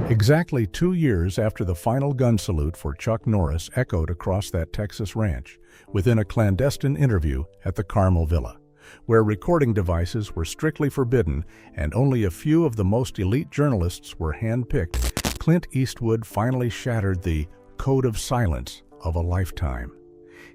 Exactly 2 years after the final gun salute for Chuck Norris echoed across that Texas ranch, within a clandestine interview at the Carmel Villa, where recording devices were strictly forbidden and only a few of the most elite journalists were handpicked, Clint Eastwood finally shattered the code of silence of a lifetime.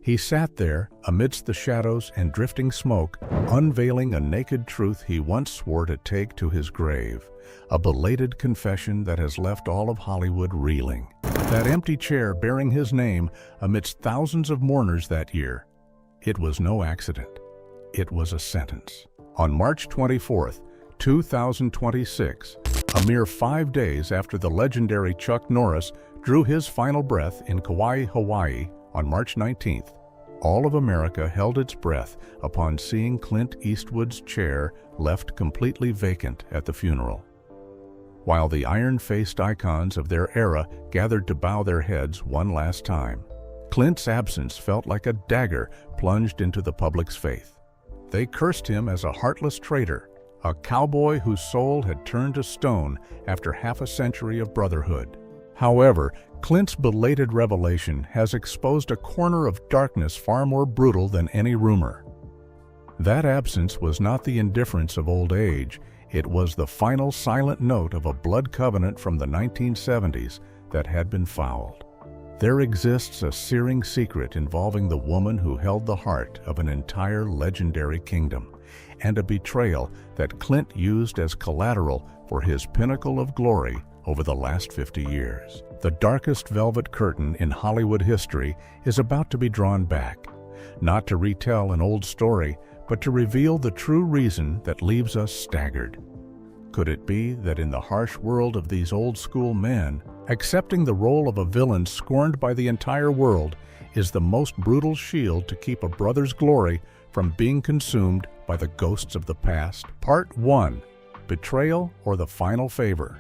He sat there, amidst the shadows and drifting smoke, unveiling a naked truth he once swore to take to his grave, a belated confession that has left all of Hollywood reeling. That empty chair bearing his name amidst thousands of mourners that year, it was no accident. It was a sentence. On March 24, 2026, a mere 5 days after the legendary Chuck Norris drew his final breath in Kauai, Hawaii, on March 19th, all of America held its breath upon seeing Clint Eastwood's chair left completely vacant at the funeral. While the iron-faced icons of their era gathered to bow their heads one last time, Clint's absence felt like a dagger plunged into the public's faith. They cursed him as a heartless traitor, a cowboy whose soul had turned to stone after half a century of brotherhood. However, Clint's belated revelation has exposed a corner of darkness far more brutal than any rumor. That absence was not the indifference of old age, it was the final silent note of a blood covenant from the 1970s that had been fouled. There exists a searing secret involving the woman who held the heart of an entire legendary kingdom, and a betrayal that Clint used as collateral for his pinnacle of glory over the last 50 years. The darkest velvet curtain in Hollywood history is about to be drawn back, not to retell an old story, but to reveal the true reason that leaves us staggered. Could it be that in the harsh world of these old-school men, accepting the role of a villain scorned by the entire world is the most brutal shield to keep a brother's glory from being consumed by the ghosts of the past? Part 1. Betrayal or the Final Favor.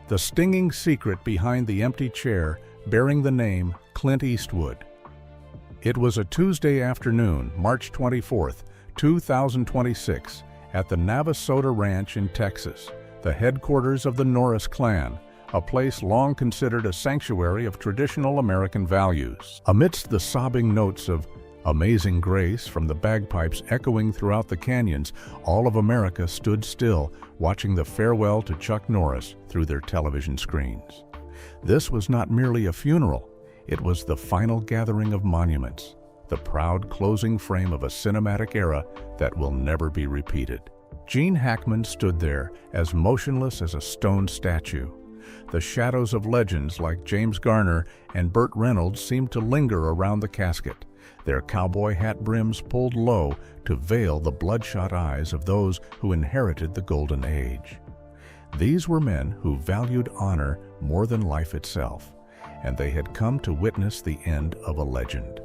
The stinging secret behind the empty chair bearing the name Clint Eastwood. It was a Tuesday afternoon, March 24, 2026, at the Navasota Ranch in Texas, the headquarters of the Norris clan, a place long considered a sanctuary of traditional American values. Amidst the sobbing notes of Amazing Grace from the bagpipes echoing throughout the canyons, all of America stood still, watching the farewell to Chuck Norris through their television screens. This was not merely a funeral, it was the final gathering of monuments, the proud closing frame of a cinematic era that will never be repeated. Gene Hackman stood there, as motionless as a stone statue. The shadows of legends like James Garner and Burt Reynolds seemed to linger around the casket, their cowboy hat brims pulled low to veil the bloodshot eyes of those who inherited the Golden Age. These were men who valued honor more than life itself, and they had come to witness the end of a legend.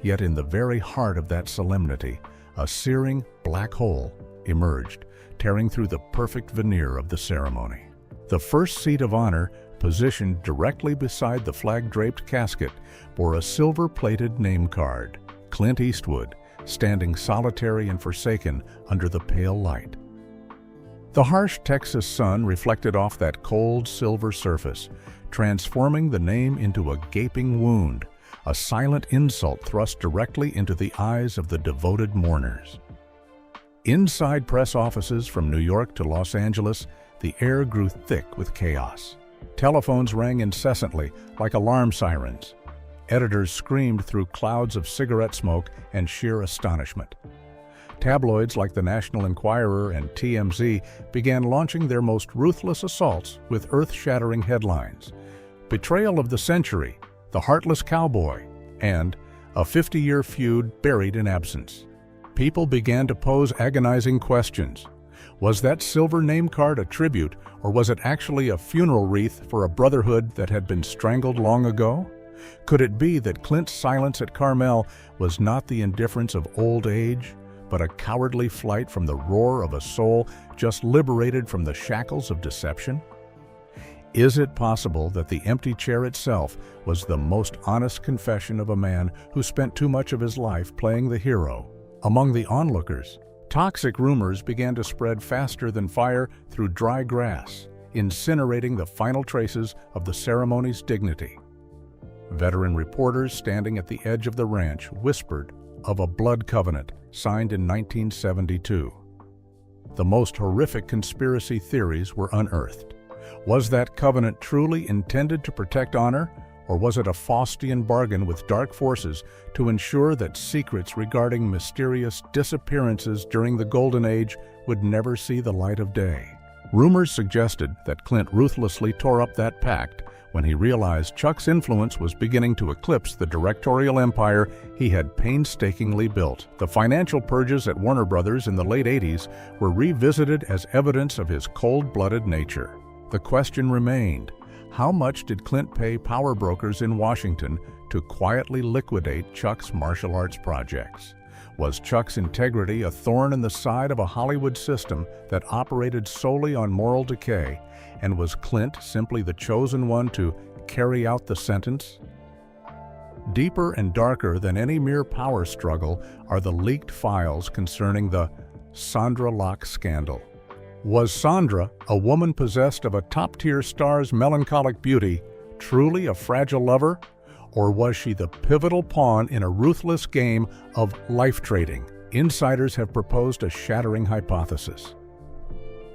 Yet in the very heart of that solemnity, a searing black hole emerged, tearing through the perfect veneer of the ceremony. The first seat of honor, positioned directly beside the flag-draped casket, bore a silver-plated name card, Clint Eastwood, standing solitary and forsaken under the pale light. The harsh Texas sun reflected off that cold silver surface, transforming the name into a gaping wound, a silent insult thrust directly into the eyes of the devoted mourners. Inside press offices from New York to Los Angeles, the air grew thick with chaos. Telephones rang incessantly, like alarm sirens. Editors screamed through clouds of cigarette smoke and sheer astonishment. Tabloids like the National Enquirer and TMZ began launching their most ruthless assaults with earth-shattering headlines: Betrayal of the Century, The Heartless Cowboy, and A 50-Year Feud Buried in Absence. People began to pose agonizing questions. Was that silver name card a tribute, or was it actually a funeral wreath for a brotherhood that had been strangled long ago? Could it be that Clint's silence at Carmel was not the indifference of old age, but a cowardly flight from the roar of a soul just liberated from the shackles of deception? Is it possible that the empty chair itself was the most honest confession of a man who spent too much of his life playing the hero? Among the onlookers, toxic rumors began to spread faster than fire through dry grass. incinerating the final traces of the ceremony's dignity. Veteran reporters standing at the edge of the ranch whispered of a blood covenant signed in 1972. The most horrific conspiracy theories were unearthed. Was that covenant truly intended to protect honor, or was it a Faustian bargain with dark forces to ensure that secrets regarding mysterious disappearances during the Golden Age would never see the light of day? Rumors suggested that Clint ruthlessly tore up that pact when he realized Chuck's influence was beginning to eclipse the directorial empire he had painstakingly built. The financial purges at Warner Brothers in the late 80s were revisited as evidence of his cold-blooded nature. The question remained, how much did Clint pay power brokers in Washington to quietly liquidate Chuck's martial arts projects? Was Chuck's integrity a thorn in the side of a Hollywood system that operated solely on moral decay, and was Clint simply the chosen one to carry out the sentence? Deeper and darker than any mere power struggle are the leaked files concerning the Sondra Locke scandal. Was Sondra, a woman possessed of a top-tier star's melancholic beauty, truly a fragile lover? Or was she the pivotal pawn in a ruthless game of life trading? Insiders have proposed a shattering hypothesis.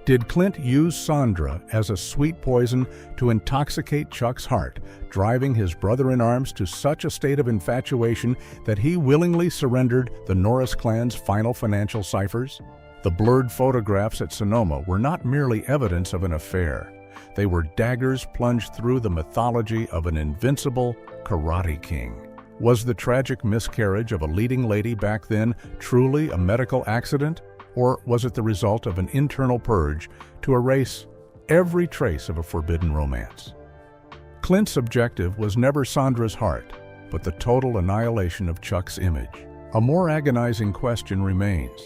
Did Clint use Sondra as a sweet poison to intoxicate Chuck's heart, driving his brother-in-arms to such a state of infatuation that he willingly surrendered the Norris clan's final financial ciphers? The blurred photographs at Sonoma were not merely evidence of an affair. They were daggers plunged through the mythology of an invincible karate king. Was the tragic miscarriage of a leading lady back then truly a medical accident? Or was it the result of an internal purge to erase every trace of a forbidden romance? Clint's objective was never Sondra's heart, but the total annihilation of Chuck's image. A more agonizing question remains.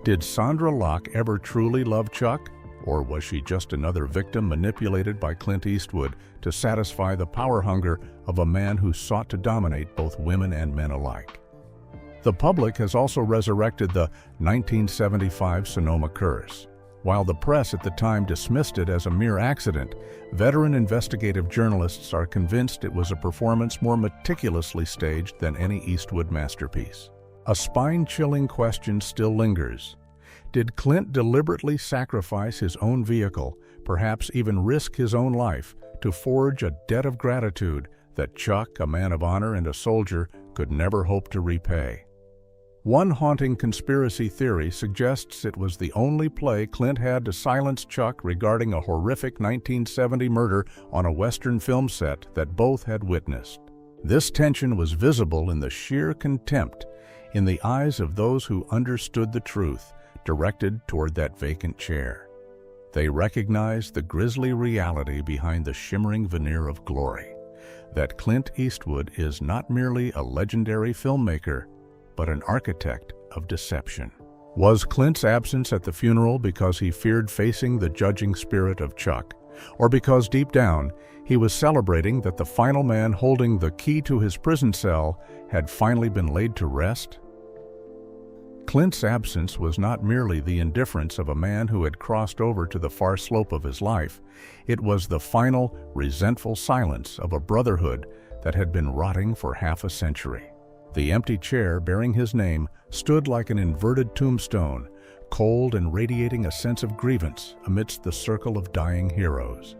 Did Sondra Locke ever truly love Chuck? Or was she just another victim manipulated by Clint Eastwood to satisfy the power hunger of a man who sought to dominate both women and men alike? The public has also resurrected the 1975 Sonoma curse. While the press at the time dismissed it as a mere accident, veteran investigative journalists are convinced it was a performance more meticulously staged than any Eastwood masterpiece. A spine-chilling question still lingers. Did Clint deliberately sacrifice his own vehicle, perhaps even risk his own life, to forge a debt of gratitude that Chuck, a man of honor and a soldier, could never hope to repay? One haunting conspiracy theory suggests it was the only play Clint had to silence Chuck regarding a horrific 1970 murder on a Western film set that both had witnessed. This tension was visible in the sheer contempt in the eyes of those who understood the truth, directed toward that vacant chair. They recognized the grisly reality behind the shimmering veneer of glory, that Clint Eastwood is not merely a legendary filmmaker, but an architect of deception. Was Clint's absence at the funeral because he feared facing the judging spirit of Chuck, or because deep down he was celebrating that the final man holding the key to his prison cell had finally been laid to rest? Clint's absence was not merely the indifference of a man who had crossed over to the far slope of his life. It was the final, resentful silence of a brotherhood that had been rotting for half a century. The empty chair bearing his name stood like an inverted tombstone, cold and radiating a sense of grievance amidst the circle of dying heroes.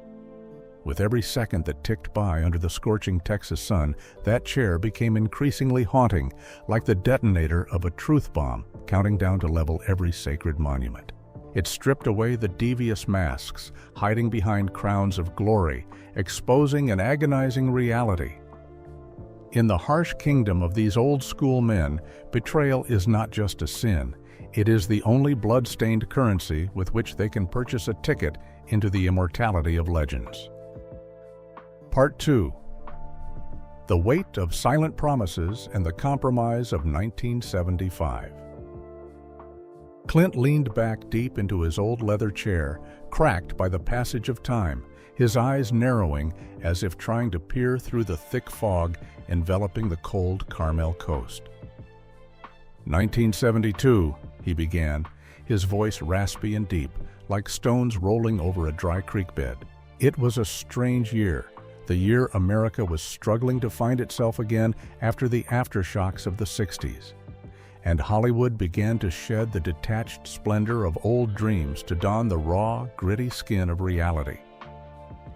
With every second that ticked by under the scorching Texas sun, that chair became increasingly haunting, like the detonator of a truth bomb counting down to level every sacred monument. It stripped away the devious masks, hiding behind crowns of glory, exposing an agonizing reality. In the harsh kingdom of these old-school men, betrayal is not just a sin. It is the only blood-stained currency with which they can purchase a ticket into the immortality of legends. Part 2. The Weight of Silent Promises and the Compromise of 1975. Clint leaned back deep into his old leather chair, cracked by the passage of time, his eyes narrowing as if trying to peer through the thick fog enveloping the cold Carmel coast. 1972, he began, his voice raspy and deep, like stones rolling over a dry creek bed. It was a strange year, the year America was struggling to find itself again after the aftershocks of the 60s. And Hollywood began to shed the detached splendor of old dreams to don the raw, gritty skin of reality.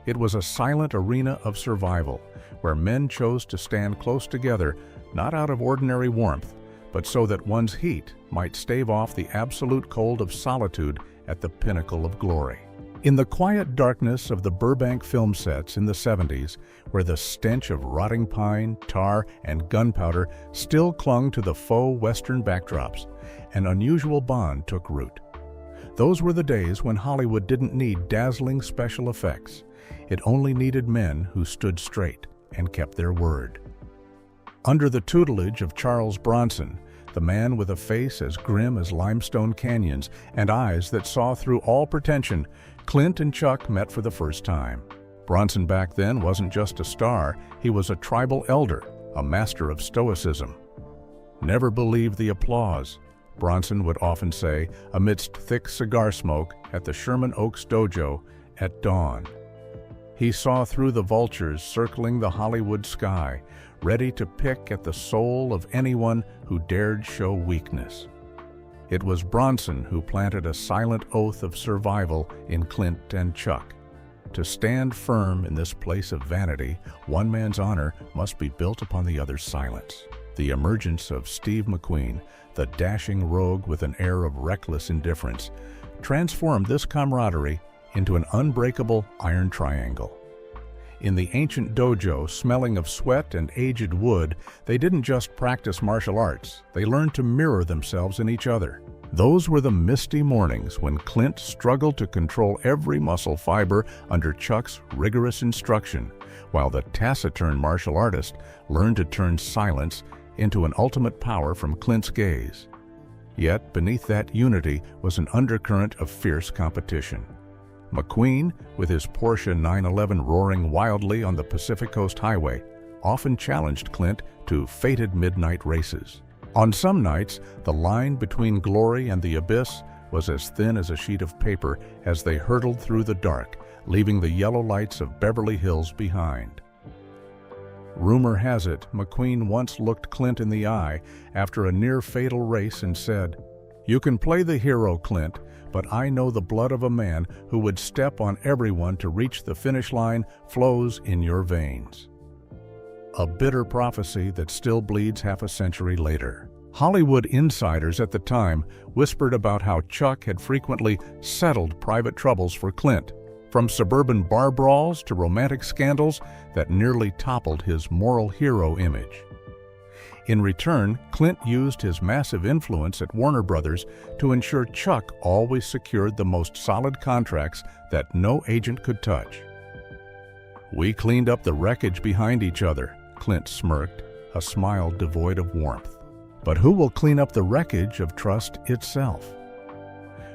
It was a silent arena of survival, where men chose to stand close together, not out of ordinary warmth, but so that one's heat might stave off the absolute cold of solitude at the pinnacle of glory. In the quiet darkness of the Burbank film sets in the 70s, where the stench of rotting pine, tar, and gunpowder still clung to the faux Western backdrops, an unusual bond took root. Those were the days when Hollywood didn't need dazzling special effects. It only needed men who stood straight and kept their word. Under the tutelage of Charles Bronson, the man with a face as grim as limestone canyons and eyes that saw through all pretension, Clint and Chuck met for the first time. Bronson back then wasn't just a star, he was a tribal elder, a master of stoicism. "Never believe the applause," Bronson would often say amidst thick cigar smoke at the Sherman Oaks dojo at dawn. He saw through the vultures circling the Hollywood sky, ready to pick at the soul of anyone who dared show weakness. It was Bronson who planted a silent oath of survival in Clint and Chuck. To stand firm in this place of vanity, one man's honor must be built upon the other's silence. The emergence of Steve McQueen, the dashing rogue with an air of reckless indifference, transformed this camaraderie into an unbreakable iron triangle. In the ancient dojo, smelling of sweat and aged wood, they didn't just practice martial arts, they learned to mirror themselves in each other. Those were the misty mornings when Clint struggled to control every muscle fiber under Chuck's rigorous instruction, while the taciturn martial artist learned to turn silence into an ultimate power from Clint's gaze. Yet beneath that unity was an undercurrent of fierce competition. McQueen, with his Porsche 911 roaring wildly on the Pacific Coast Highway, often challenged Clint to fated midnight races. On some nights, the line between glory and the abyss was as thin as a sheet of paper as they hurtled through the dark, leaving the yellow lights of Beverly Hills behind. Rumor has it, McQueen once looked Clint in the eye after a near-fatal race and said, "You can play the hero, Clint, but I know the blood of a man who would step on everyone to reach the finish line flows in your veins." A bitter prophecy that still bleeds half a century later. Hollywood insiders at the time whispered about how Chuck had frequently settled private troubles for Clint, from suburban bar brawls to romantic scandals that nearly toppled his moral hero image. In return, Clint used his massive influence at Warner Brothers to ensure Chuck always secured the most solid contracts that no agent could touch. "We cleaned up the wreckage behind each other," Clint smirked, a smile devoid of warmth. "But who will clean up the wreckage of trust itself?"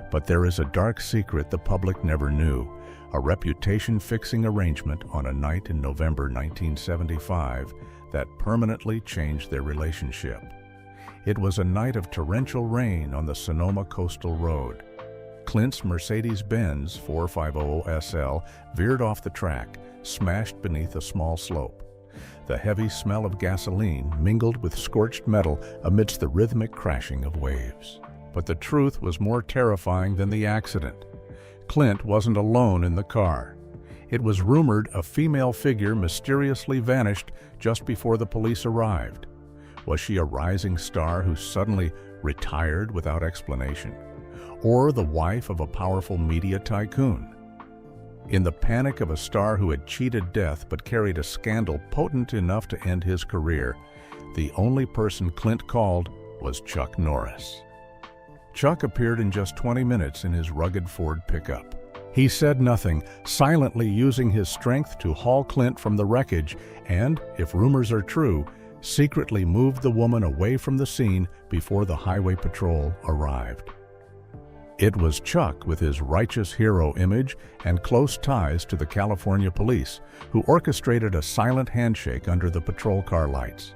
But there is a dark secret the public never knew, a reputation-fixing arrangement on a night in November 1975 that permanently changed their relationship. It was a night of torrential rain on the Sonoma Coastal Road. Clint's Mercedes-Benz 450 SL veered off the track, smashed beneath a small slope. The heavy smell of gasoline mingled with scorched metal amidst the rhythmic crashing of waves. But the truth was more terrifying than the accident. Clint wasn't alone in the car. It was rumored a female figure mysteriously vanished just before the police arrived. Was she a rising star who suddenly retired without explanation? Or the wife of a powerful media tycoon? In the panic of a star who had cheated death but carried a scandal potent enough to end his career, the only person Clint called was Chuck Norris. Chuck appeared in just 20 minutes in his rugged Ford pickup. He said nothing, silently using his strength to haul Clint from the wreckage and, if rumors are true, secretly moved the woman away from the scene before the highway patrol arrived. It was Chuck, with his righteous hero image and close ties to the California police, who orchestrated a silent handshake under the patrol car lights.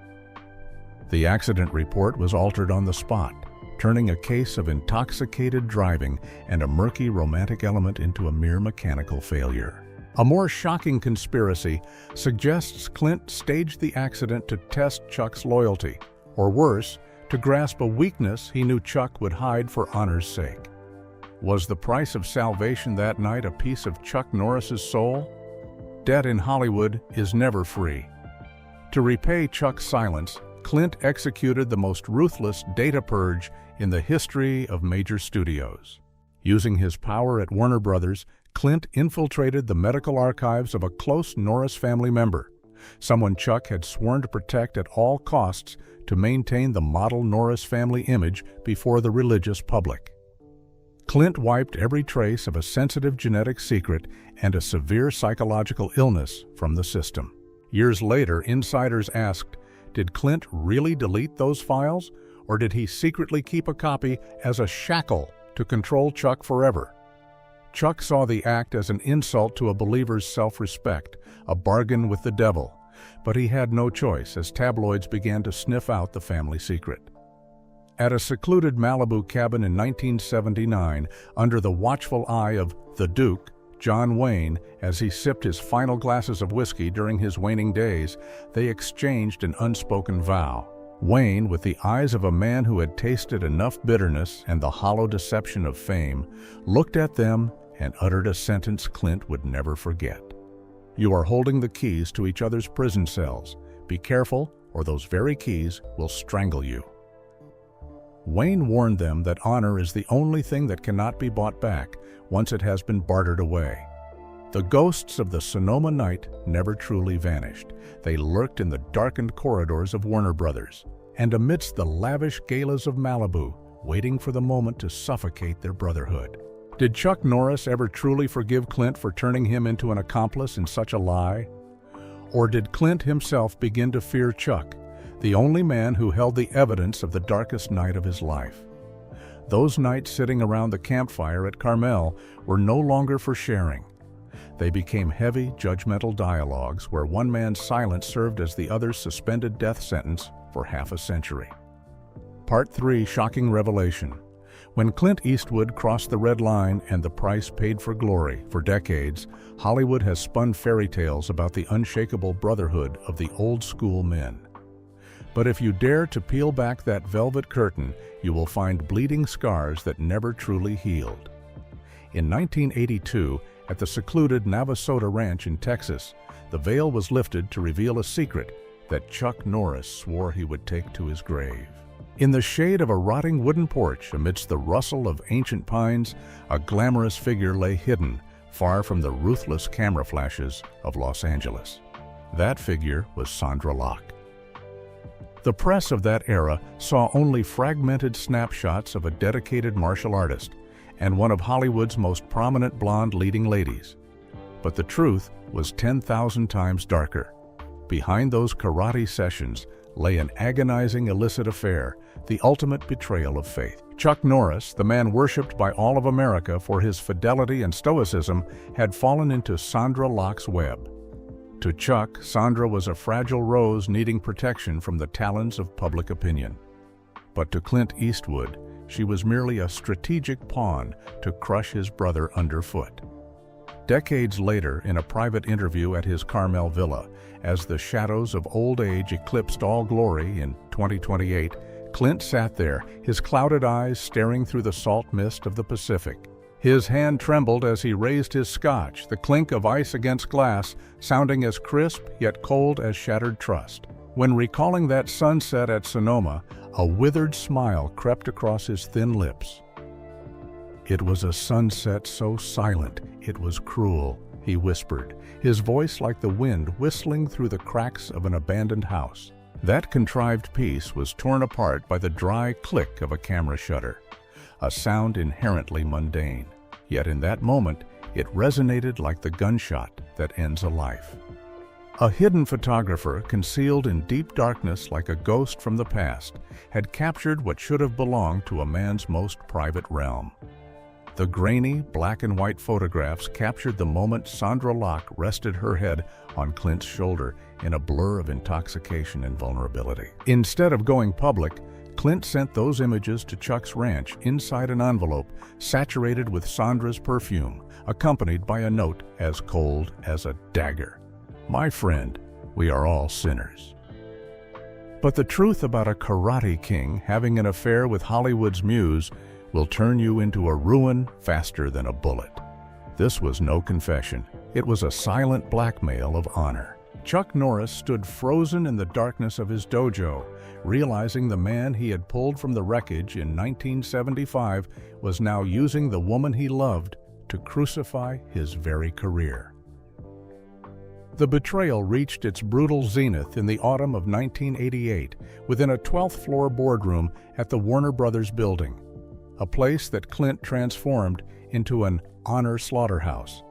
The accident report was altered on the spot. turning a case of intoxicated driving and a murky romantic element into a mere mechanical failure. A more shocking conspiracy suggests Clint staged the accident to test Chuck's loyalty, or worse, to grasp a weakness he knew Chuck would hide for honor's sake. Was the price of salvation that night a piece of Chuck Norris's soul? Debt in Hollywood is never free. To repay Chuck's silence, Clint executed the most ruthless data purge in the history of major studios. Using his power at Warner Brothers, Clint infiltrated the medical archives of a close Norris family member, someone Chuck had sworn to protect at all costs to maintain the model Norris family image before the religious public. Clint wiped every trace of a sensitive genetic secret and a severe psychological illness from the system. Years later, insiders asked, did Clint really delete those files, or did he secretly keep a copy as a shackle to control Chuck forever? Chuck saw the act as an insult to a believer's self-respect, a bargain with the devil, but he had no choice as tabloids began to sniff out the family secret. At a secluded Malibu cabin in 1979, under the watchful eye of the Duke, John Wayne, as he sipped his final glasses of whiskey during his waning days, they exchanged an unspoken vow. Wayne, with the eyes of a man who had tasted enough bitterness and the hollow deception of fame, looked at them and uttered a sentence Clint would never forget. You are holding the keys to each other's prison cells. Be careful, or those very keys will strangle you. Wayne warned them that honor is the only thing that cannot be bought back once it has been bartered away. The ghosts of the Sonoma night never truly vanished. They lurked in the darkened corridors of Warner Brothers, and amidst the lavish galas of Malibu, waiting for the moment to suffocate their brotherhood. Did Chuck Norris ever truly forgive Clint for turning him into an accomplice in such a lie? Or did Clint himself begin to fear Chuck, the only man who held the evidence of the darkest night of his life? Those nights sitting around the campfire at Carmel were no longer for sharing. They became heavy, judgmental dialogues where one man's silence served as the other's suspended death sentence for half a century. Part 3: Shocking Revelation. When Clint Eastwood crossed the red line and the price paid for glory, for decades, Hollywood has spun fairy tales about the unshakable brotherhood of the old-school men. But if you dare to peel back that velvet curtain, you will find bleeding scars that never truly healed. In 1982, at the secluded Navasota Ranch in Texas, the veil was lifted to reveal a secret that Chuck Norris swore he would take to his grave. In the shade of a rotting wooden porch, amidst the rustle of ancient pines, a glamorous figure lay hidden, far from the ruthless camera flashes of Los Angeles. That figure was Sondra Locke. The press of that era saw only fragmented snapshots of a dedicated martial artist and one of Hollywood's most prominent blonde leading ladies. But the truth was 10,000 times darker. Behind those karate sessions lay an agonizing illicit affair, the ultimate betrayal of faith. Chuck Norris, the man worshipped by all of America for his fidelity and stoicism, had fallen into Sondra Locke's web. To Chuck, Sondra was a fragile rose needing protection from the talons of public opinion. But to Clint Eastwood, she was merely a strategic pawn to crush his brother underfoot. Decades later, in a private interview at his Carmel villa, as the shadows of old age eclipsed all glory in 2028, Clint sat there, his clouded eyes staring through the salt mist of the Pacific. His hand trembled as he raised his scotch, the clink of ice against glass sounding as crisp yet cold as shattered trust. When recalling that sunset at Sonoma, a withered smile crept across his thin lips. It was a sunset so silent it was cruel, he whispered, his voice like the wind whistling through the cracks of an abandoned house. That contrived peace was torn apart by the dry click of a camera shutter, a sound inherently mundane. Yet in that moment, it resonated like the gunshot that ends a life. A hidden photographer, concealed in deep darkness like a ghost from the past, had captured what should have belonged to a man's most private realm. The grainy, black and white photographs captured the moment Sondra Locke rested her head on Clint's shoulder in a blur of intoxication and vulnerability. Instead of going public, Clint sent those images to Chuck's ranch inside an envelope saturated with Sandra's perfume, accompanied by a note as cold as a dagger. "My friend, we are all sinners." But the truth about a karate king having an affair with Hollywood's muse will turn you into a ruin faster than a bullet. This was no confession. It was a silent blackmail of honor. Chuck Norris stood frozen in the darkness of his dojo, realizing the man he had pulled from the wreckage in 1975 was now using the woman he loved to crucify his very career. The betrayal reached its brutal zenith in the autumn of 1988 within a 12th floor boardroom at the Warner Brothers building, a place that Clint transformed into an honor slaughterhouse.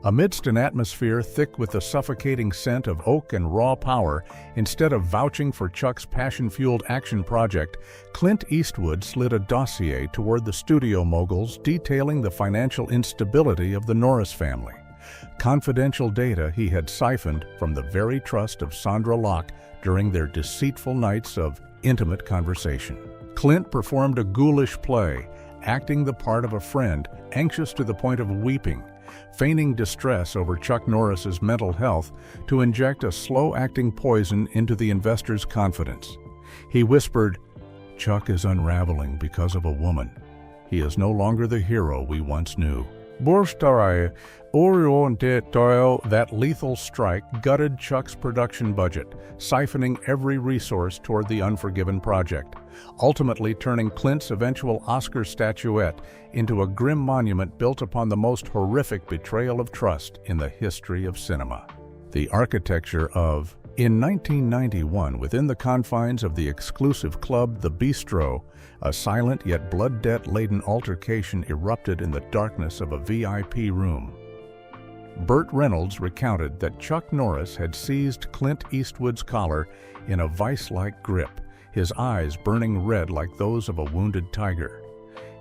Amidst an atmosphere thick with the suffocating scent of oak and raw power, instead of vouching for Chuck's passion-fueled action project, Clint Eastwood slid a dossier toward the studio moguls detailing the financial instability of the Norris family. Confidential data he had siphoned from the very trust of Sandra Locke during their deceitful nights of intimate conversation. Clint performed a ghoulish play, acting the part of a friend, anxious to the point of weeping, feigning distress over Chuck Norris's mental health to inject a slow-acting poison into the investor's confidence. He whispered, "Chuck is unraveling because of a woman. He is no longer the hero we once knew." That lethal strike gutted Chuck's production budget, siphoning every resource toward the Unforgiven project, ultimately turning Clint's eventual Oscar statuette into a grim monument built upon the most horrific betrayal of trust in the history of cinema. The architecture of... In 1991, within the confines of the exclusive club The Bistro, a silent yet blood-debt-laden altercation erupted in the darkness of a VIP room. Burt Reynolds recounted that Chuck Norris had seized Clint Eastwood's collar in a vice-like grip, his eyes burning red like those of a wounded tiger.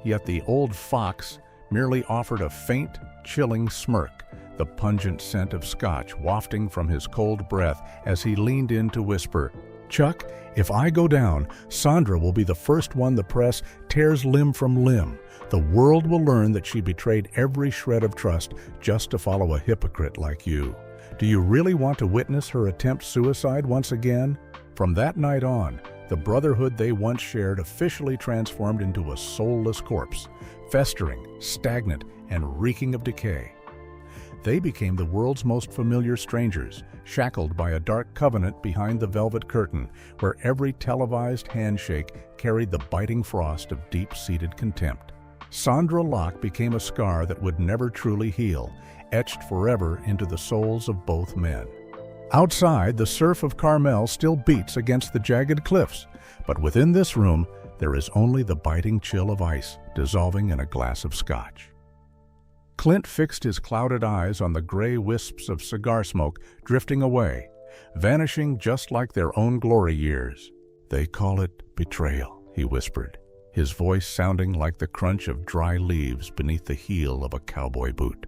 Yet the old fox merely offered a faint, chilling smirk, the pungent scent of scotch wafting from his cold breath as he leaned in to whisper, "Chuck, if I go down, Sandra will be the first one the press tears limb from limb. The world will learn that she betrayed every shred of trust just to follow a hypocrite like you. Do you really want to witness her attempt suicide once again?" From that night on, the brotherhood they once shared officially transformed into a soulless corpse, festering, stagnant, and reeking of decay. They became the world's most familiar strangers, shackled by a dark covenant behind the velvet curtain, where every televised handshake carried the biting frost of deep-seated contempt. Sandra Locke became a scar that would never truly heal, etched forever into the souls of both men. Outside, the surf of Carmel still beats against the jagged cliffs, but within this room, there is only the biting chill of ice dissolving in a glass of scotch. Clint fixed his clouded eyes on the gray wisps of cigar smoke drifting away, vanishing just like their own glory years. "They call it betrayal," he whispered, his voice sounding like the crunch of dry leaves beneath the heel of a cowboy boot.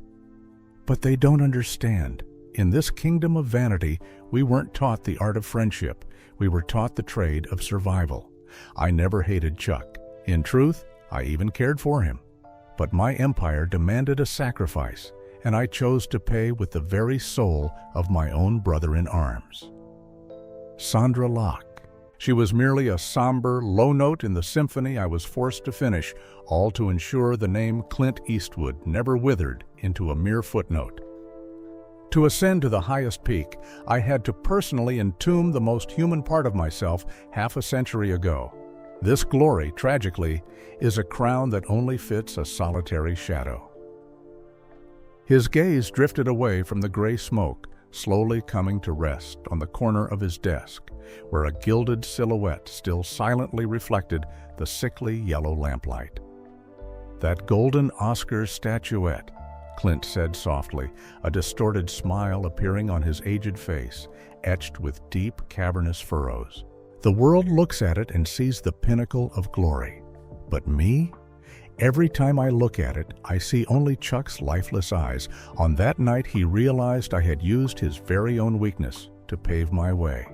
"But they don't understand. In this kingdom of vanity, we weren't taught the art of friendship. We were taught the trade of survival. I never hated Chuck. In truth, I even cared for him. But my empire demanded a sacrifice, and I chose to pay with the very soul of my own brother in arms." Sandra Locke. She was merely a somber, low note in the symphony I was forced to finish, all to ensure the name Clint Eastwood never withered into a mere footnote. To ascend to the highest peak, I had to personally entomb the most human part of myself half a century ago. This glory, tragically, is a crown that only fits a solitary shadow. His gaze drifted away from the gray smoke, slowly coming to rest on the corner of his desk, where a gilded silhouette still silently reflected the sickly yellow lamplight. "That golden Oscar statuette," Clint said softly, a distorted smile appearing on his aged face, etched with deep, cavernous furrows. "The world looks at it and sees the pinnacle of glory. But me? Every time I look at it, I see only Chuck's lifeless eyes. On that night, he realized I had used his very own weakness to pave my way.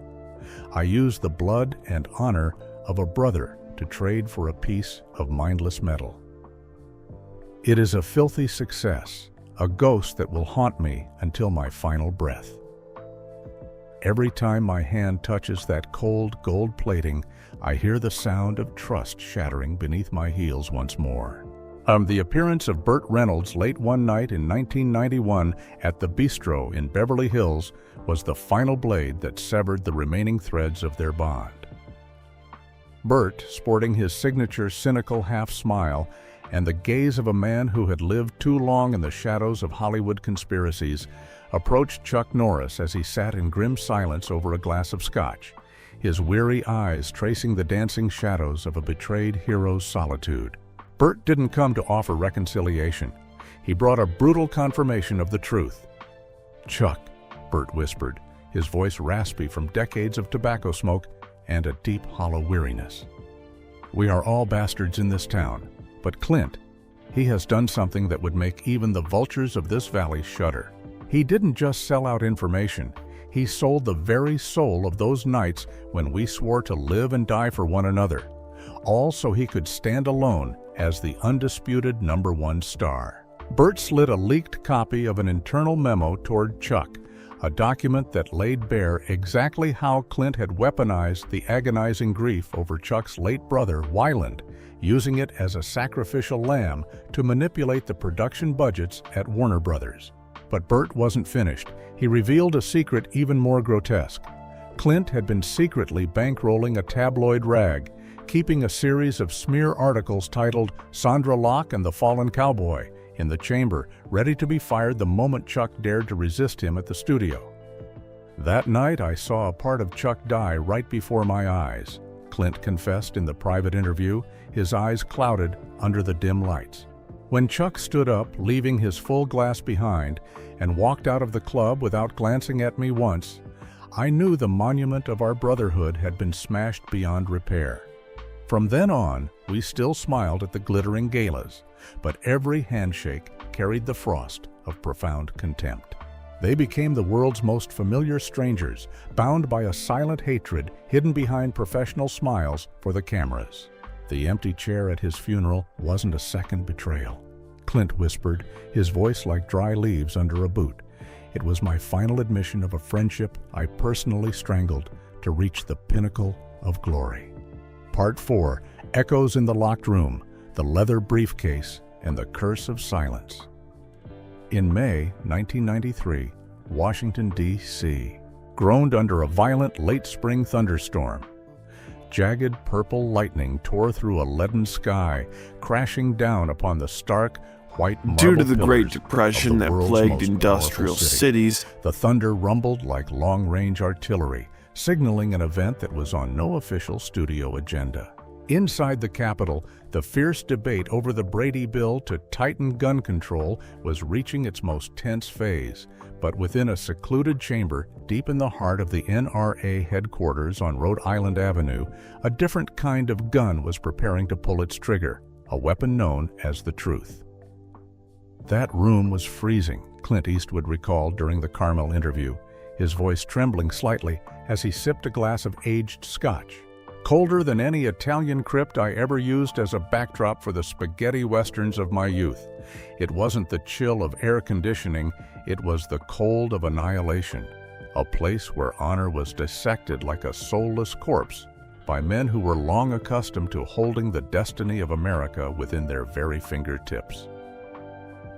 I used the blood and honor of a brother to trade for a piece of mindless metal. It is a filthy success, a ghost that will haunt me until my final breath. Every time my hand touches that cold gold plating, I hear the sound of trust shattering beneath my heels once more. The appearance of Burt Reynolds late one night in 1991 at the Bistro in Beverly Hills was the final blade that severed the remaining threads of their bond. Burt, sporting his signature cynical half-smile and the gaze of a man who had lived too long in the shadows of Hollywood conspiracies, approached Chuck Norris as he sat in grim silence over a glass of scotch, his weary eyes tracing the dancing shadows of a betrayed hero's solitude. Burt didn't come to offer reconciliation. He brought a brutal confirmation of the truth. "Chuck," Burt whispered, his voice raspy from decades of tobacco smoke and a deep, hollow weariness. "We are all bastards in this town, but Clint, he has done something that would make even the vultures of this valley shudder. He didn't just sell out information. He sold the very soul of those nights when we swore to live and die for one another, all so he could stand alone as the undisputed #1 star." Burt slid a leaked copy of an internal memo toward Chuck, a document that laid bare exactly how Clint had weaponized the agonizing grief over Chuck's late brother, Weiland, using it as a sacrificial lamb to manipulate the production budgets at Warner Brothers. But Burt wasn't finished. He revealed a secret even more grotesque. Clint had been secretly bankrolling a tabloid rag, keeping a series of smear articles titled "Sandra Locke and the Fallen Cowboy" in the chamber, ready to be fired the moment Chuck dared to resist him at the studio. "That night I saw a part of Chuck die right before my eyes," Clint confessed in the private interview, his eyes clouded under the dim lights. "When Chuck stood up, leaving his full glass behind, and walked out of the club without glancing at me once, I knew the monument of our brotherhood had been smashed beyond repair. From then on, we still smiled at the glittering galas, but every handshake carried the frost of profound contempt. They became the world's most familiar strangers, bound by a silent hatred hidden behind professional smiles for the cameras. The empty chair at his funeral wasn't a second betrayal," Clint whispered, his voice like dry leaves under a boot. "It was my final admission of a friendship I personally strangled to reach the pinnacle of glory." Part 4, Echoes in the Locked Room, the Leather Briefcase, and the Curse of Silence. In May 1993, Washington, D.C. groaned under a violent late-spring thunderstorm. Jagged purple lightning tore through a leaden sky, crashing down upon the stark, white marble Due to the Great pillars Depression of the that world's plagued most industrial powerful city. cities, The thunder rumbled like long-range artillery, signaling an event that was on no official studio agenda. Inside the Capitol, the fierce debate over the Brady bill to tighten gun control was reaching its most tense phase. But within a secluded chamber deep in the heart of the NRA headquarters on Rhode Island Avenue, a different kind of gun was preparing to pull its trigger, a weapon known as the truth. "That room was freezing," Clint Eastwood recalled during the Carmel interview, his voice trembling slightly as he sipped a glass of aged scotch. "Colder than any Italian crypt I ever used as a backdrop for the spaghetti westerns of my youth. It wasn't the chill of air conditioning, it was the cold of annihilation. A place where honor was dissected like a soulless corpse by men who were long accustomed to holding the destiny of America within their very fingertips."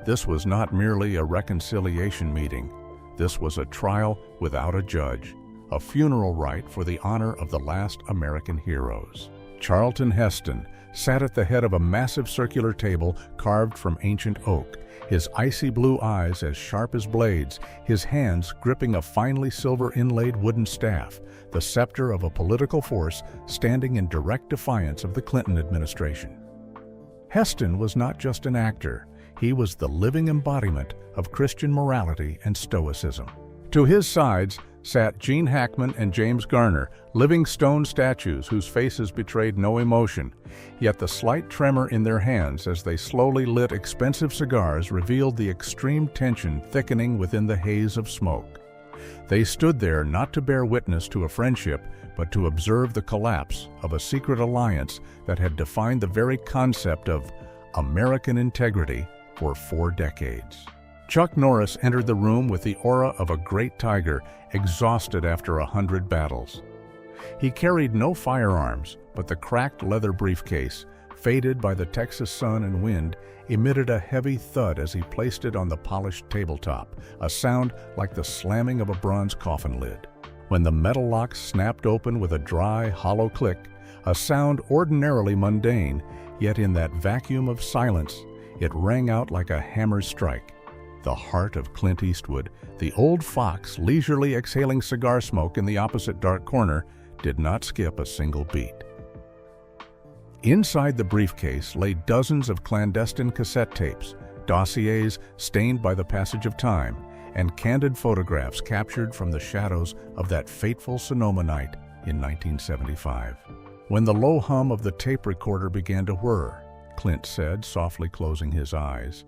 This was not merely a reconciliation meeting. This was a trial without a judge, a funeral rite for the honor of the last American heroes. Charlton Heston sat at the head of a massive circular table carved from ancient oak, his icy blue eyes as sharp as blades, his hands gripping a finely silver-inlaid wooden staff, the scepter of a political force standing in direct defiance of the Clinton administration. Heston was not just an actor, he was the living embodiment of Christian morality and stoicism. To his sides sat Gene Hackman and James Garner, living stone statues whose faces betrayed no emotion, yet the slight tremor in their hands as they slowly lit expensive cigars revealed the extreme tension thickening within the haze of smoke. They stood there not to bear witness to a friendship, but to observe the collapse of a secret alliance that had defined the very concept of American integrity for 4 decades. Chuck Norris entered the room with the aura of a great tiger, exhausted after 100 battles. He carried no firearms, but the cracked leather briefcase, faded by the Texas sun and wind, emitted a heavy thud as he placed it on the polished tabletop, a sound like the slamming of a bronze coffin lid. When the metal lock snapped open with a dry, hollow click, a sound ordinarily mundane, yet in that vacuum of silence, it rang out like a hammer's strike. The heart of Clint Eastwood, the old fox leisurely exhaling cigar smoke in the opposite dark corner, did not skip a single beat. Inside the briefcase lay dozens of clandestine cassette tapes, dossiers stained by the passage of time, and candid photographs captured from the shadows of that fateful Sonoma night in 1975. When the low hum of the tape recorder began to whir, Clint said, softly closing his eyes,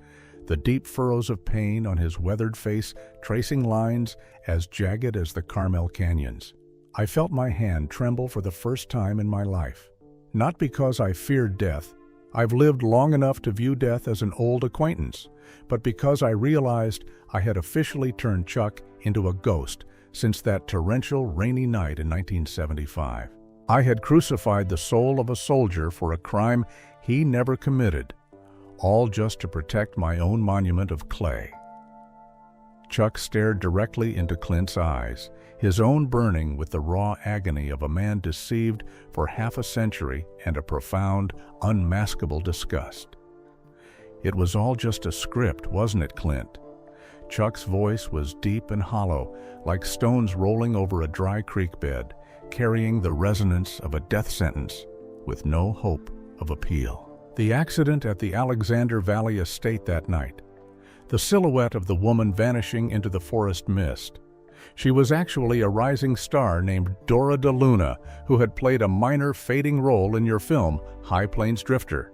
the deep furrows of pain on his weathered face tracing lines as jagged as the Carmel canyons. I felt my hand tremble for the first time in my life. Not because I feared death, I've lived long enough to view death as an old acquaintance, but because I realized I had officially turned Chuck into a ghost since that torrential, rainy night in 1975. I had crucified the soul of a soldier for a crime he never committed, all just to protect my own monument of clay. Chuck stared directly into Clint's eyes, his own burning with the raw agony of a man deceived for half a century and a profound, unmaskable disgust. It was all just a script, wasn't it, Clint? Chuck's voice was deep and hollow, like stones rolling over a dry creek bed, carrying the resonance of a death sentence with no hope of appeal. The accident at the Alexander Valley estate that night. The silhouette of the woman vanishing into the forest mist. She was actually a rising star named Dora DeLuna, who had played a minor fading role in your film, High Plains Drifter.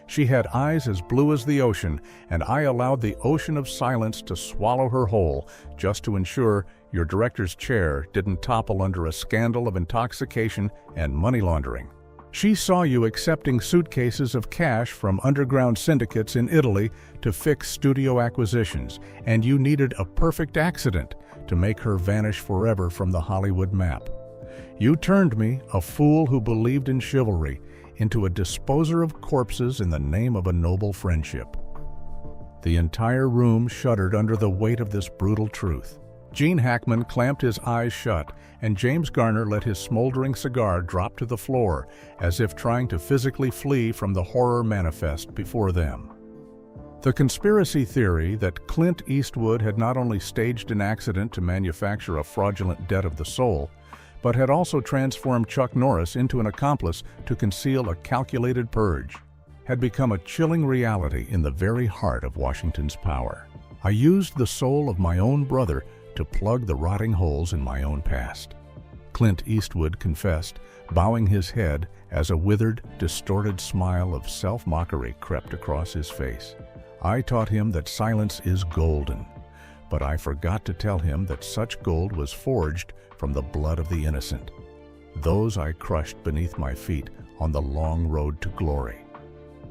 She had eyes as blue as the ocean, and I allowed the ocean of silence to swallow her whole, just to ensure your director's chair didn't topple under a scandal of intoxication and money laundering. She saw you accepting suitcases of cash from underground syndicates in Italy to fix studio acquisitions, and you needed a perfect accident to make her vanish forever from the Hollywood map. You turned me, a fool who believed in chivalry, into a disposer of corpses in the name of a noble friendship. The entire room shuddered under the weight of this brutal truth. Gene Hackman clamped his eyes shut, and James Garner let his smoldering cigar drop to the floor, as if trying to physically flee from the horror manifest before them. The conspiracy theory that Clint Eastwood had not only staged an accident to manufacture a fraudulent debt of the soul, but had also transformed Chuck Norris into an accomplice to conceal a calculated purge, had become a chilling reality in the very heart of Washington's power. I used the soul of my own brother to plug the rotting holes in my own past. Clint Eastwood confessed, bowing his head as a withered, distorted smile of self-mockery crept across his face. I taught him that silence is golden, but I forgot to tell him that such gold was forged from the blood of the innocent. Those I crushed beneath my feet on the long road to glory.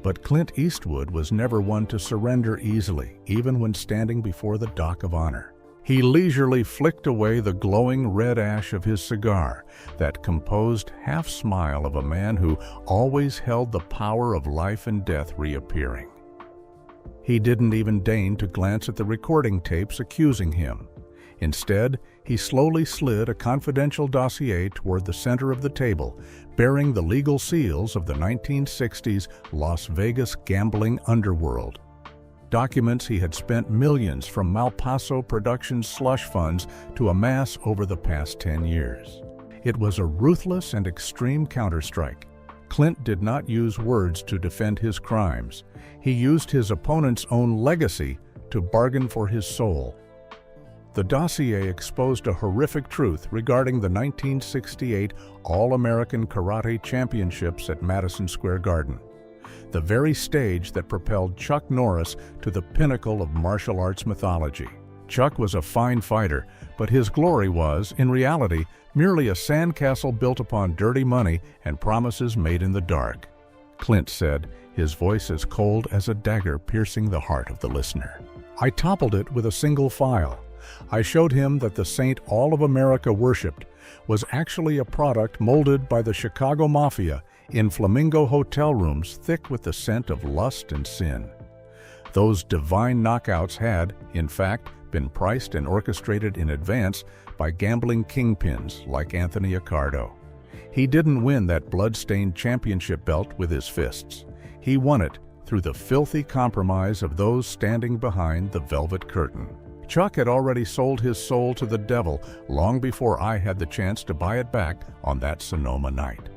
But Clint Eastwood was never one to surrender easily, even when standing before the dock of honor. He leisurely flicked away the glowing red ash of his cigar, that composed half-smile of a man who always held the power of life and death reappearing. He didn't even deign to glance at the recording tapes accusing him. Instead, he slowly slid a confidential dossier toward the center of the table, bearing the legal seals of the 1960s Las Vegas gambling underworld. Documents he had spent millions from Malpaso Productions slush funds to amass over the past 10 years. It was a ruthless and extreme counterstrike. Clint did not use words to defend his crimes. He used his opponent's own legacy to bargain for his soul. The dossier exposed a horrific truth regarding the 1968 All-American Karate Championships at Madison Square Garden, the very stage that propelled Chuck Norris to the pinnacle of martial arts mythology. Chuck was a fine fighter, but his glory was, in reality, merely a sandcastle built upon dirty money and promises made in the dark. Clint said, his voice as cold as a dagger piercing the heart of the listener. I toppled it with a single file. I showed him that the saint all of America worshipped was actually a product molded by the Chicago Mafia in flamingo hotel rooms thick with the scent of lust and sin. Those divine knockouts had, in fact, been priced and orchestrated in advance by gambling kingpins like Anthony Accardo. He didn't win that blood-stained championship belt with his fists. He won it through the filthy compromise of those standing behind the velvet curtain. Chuck had already sold his soul to the devil long before I had the chance to buy it back on that Sonoma night.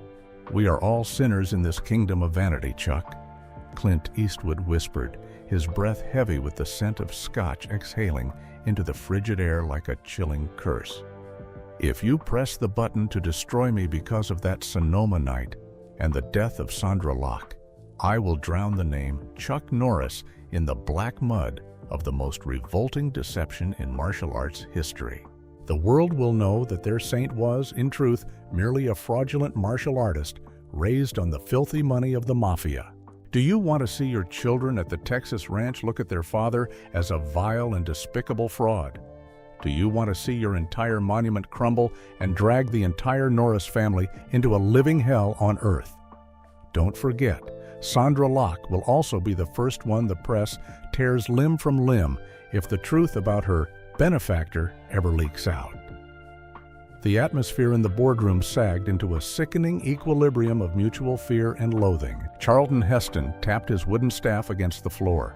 "We are all sinners in this kingdom of vanity, Chuck," Clint Eastwood whispered, his breath heavy with the scent of scotch exhaling into the frigid air like a chilling curse. "If you press the button to destroy me because of that Sonoma night and the death of Sandra Locke, I will drown the name Chuck Norris in the black mud of the most revolting deception in martial arts history. The world will know that their saint was, in truth, merely a fraudulent martial artist raised on the filthy money of the mafia. Do you want to see your children at the Texas ranch look at their father as a vile and despicable fraud? Do you want to see your entire monument crumble and drag the entire Norris family into a living hell on earth? Don't forget, Sandra Locke will also be the first one the press tears limb from limb if the truth about her benefactor ever leaks out." The atmosphere in the boardroom sagged into a sickening equilibrium of mutual fear and loathing. Charlton Heston tapped his wooden staff against the floor,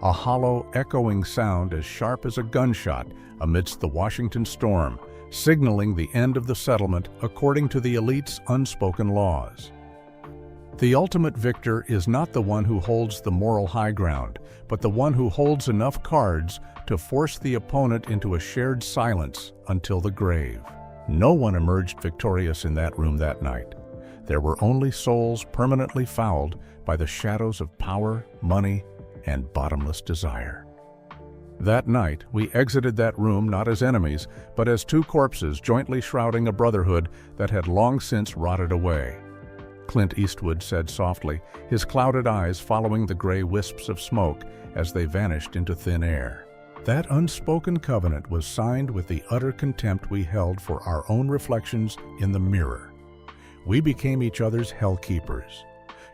a hollow, echoing sound as sharp as a gunshot amidst the Washington storm, signaling the end of the settlement according to the elite's unspoken laws. The ultimate victor is not the one who holds the moral high ground, but the one who holds enough cards to force the opponent into a shared silence until the grave. No one emerged victorious in that room that night. There were only souls permanently fouled by the shadows of power, money, and bottomless desire. That night, we exited that room not as enemies, but as two corpses jointly shrouding a brotherhood that had long since rotted away. Clint Eastwood said softly, his clouded eyes following the gray wisps of smoke as they vanished into thin air. That unspoken covenant was signed with the utter contempt we held for our own reflections in the mirror. We became each other's hell-keepers.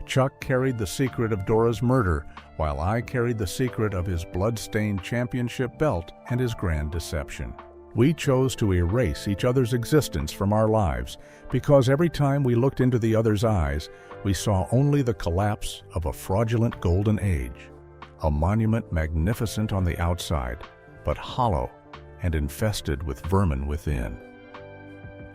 Chuck carried the secret of Dora's murder, while I carried the secret of his blood-stained championship belt and his grand deception. We chose to erase each other's existence from our lives because every time we looked into the other's eyes, we saw only the collapse of a fraudulent golden age, a monument magnificent on the outside, but hollow and infested with vermin within.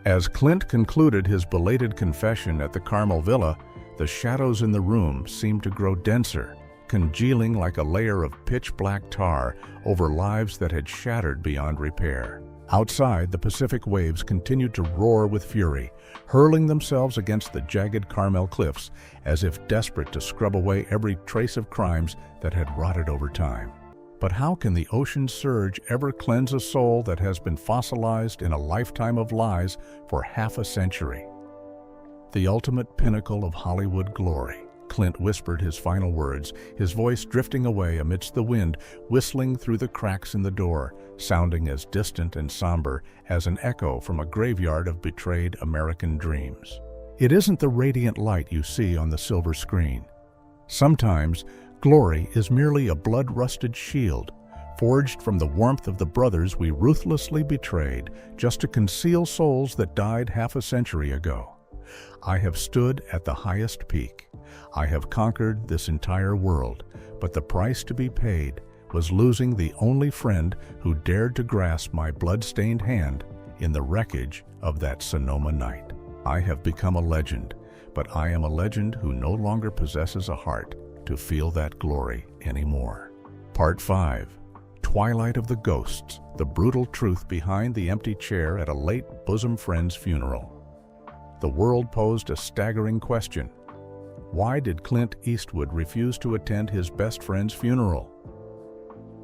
As Clint concluded his belated confession at the Carmel villa, the shadows in the room seemed to grow denser, congealing like a layer of pitch-black tar over lives that had shattered beyond repair. Outside, the Pacific waves continued to roar with fury, hurling themselves against the jagged Carmel cliffs as if desperate to scrub away every trace of crimes that had rotted over time. But how can the ocean's surge ever cleanse a soul that has been fossilized in a lifetime of lies for half a century? The ultimate pinnacle of Hollywood glory. Clint whispered his final words, his voice drifting away amidst the wind, whistling through the cracks in the door, sounding as distant and somber as an echo from a graveyard of betrayed American dreams. It isn't the radiant light you see on the silver screen. Sometimes, glory is merely a blood-rusted shield, forged from the warmth of the brothers we ruthlessly betrayed just to conceal souls that died half a century ago. I have stood at the highest peak. I have conquered this entire world, but the price to be paid was losing the only friend who dared to grasp my blood-stained hand in the wreckage of that Sonoma night. I have become a legend, but I am a legend who no longer possesses a heart to feel that glory anymore. Part 5. Twilight of the Ghosts, the brutal truth behind the empty chair at a late bosom friend's funeral. The world posed a staggering question. Why did Clint Eastwood refuse to attend his best friend's funeral?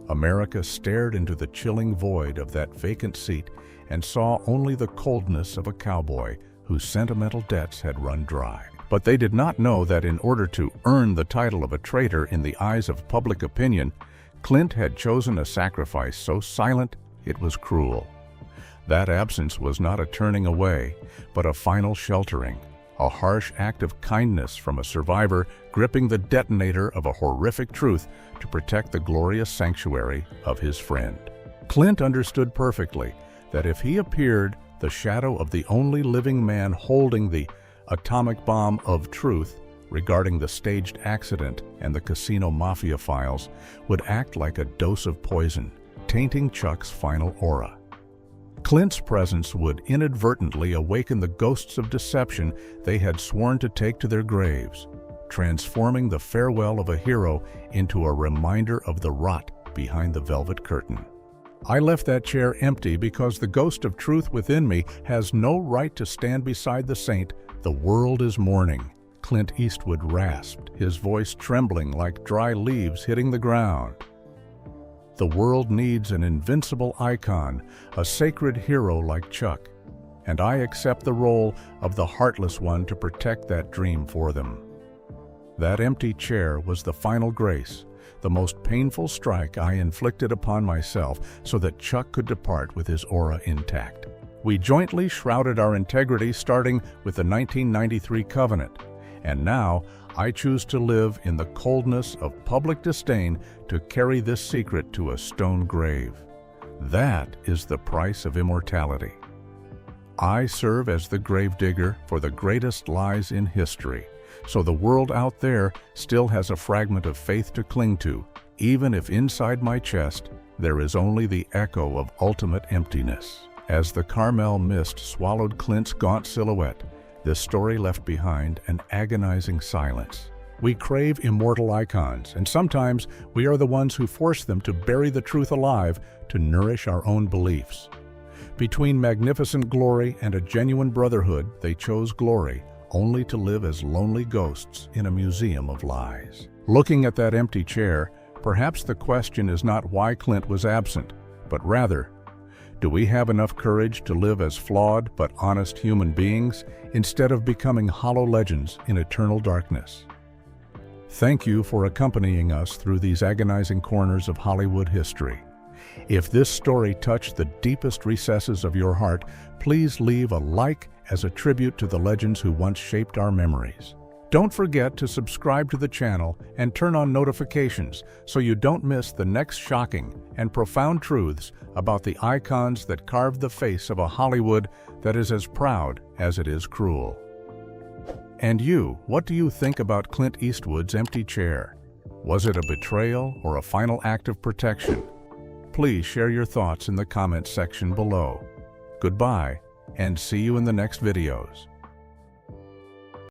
America stared into the chilling void of that vacant seat and saw only the coldness of a cowboy whose sentimental debts had run dry. But they did not know that in order to earn the title of a traitor in the eyes of public opinion, Clint had chosen a sacrifice so silent it was cruel. That absence was not a turning away, but a final sheltering, a harsh act of kindness from a survivor gripping the detonator of a horrific truth to protect the glorious sanctuary of his friend. Clint understood perfectly that if he appeared, the shadow of the only living man holding the atomic bomb of truth regarding the staged accident and the casino mafia files would act like a dose of poison, tainting Chuck's final aura. Clint's presence would inadvertently awaken the ghosts of deception they had sworn to take to their graves, transforming the farewell of a hero into a reminder of the rot behind the velvet curtain. I left that chair empty because the ghost of truth within me has no right to stand beside the saint the world is mourning, Clint Eastwood rasped, his voice trembling like dry leaves hitting the ground. The world needs an invincible icon, a sacred hero like Chuck, and I accept the role of the heartless one to protect that dream for them. That empty chair was the final grace, the most painful strike I inflicted upon myself so that Chuck could depart with his aura intact. We jointly shrouded our integrity starting with the 1993 covenant, and now I choose to live in the coldness of public disdain to carry this secret to a stone grave. That is the price of immortality. I serve as the gravedigger for the greatest lies in history, so the world out there still has a fragment of faith to cling to, even if inside my chest there is only the echo of ultimate emptiness. As the Carmel mist swallowed Clint's gaunt silhouette, this story left behind an agonizing silence. We crave immortal icons, and sometimes we are the ones who force them to bury the truth alive to nourish our own beliefs. Between magnificent glory and a genuine brotherhood, they chose glory, only to live as lonely ghosts in a museum of lies. Looking at that empty chair, perhaps the question is not why Clint was absent, but rather, do we have enough courage to live as flawed but honest human beings instead of becoming hollow legends in eternal darkness? Thank you for accompanying us through these agonizing corners of Hollywood history. If this story touched the deepest recesses of your heart, please leave a like as a tribute to the legends who once shaped our memories. Don't forget to subscribe to the channel and turn on notifications so you don't miss the next shocking and profound truths about the icons that carved the face of a Hollywood that is as proud as it is cruel. And you, what do you think about Clint Eastwood's empty chair? Was it a betrayal or a final act of protection? Please share your thoughts in the comments section below. Goodbye, and see you in the next videos.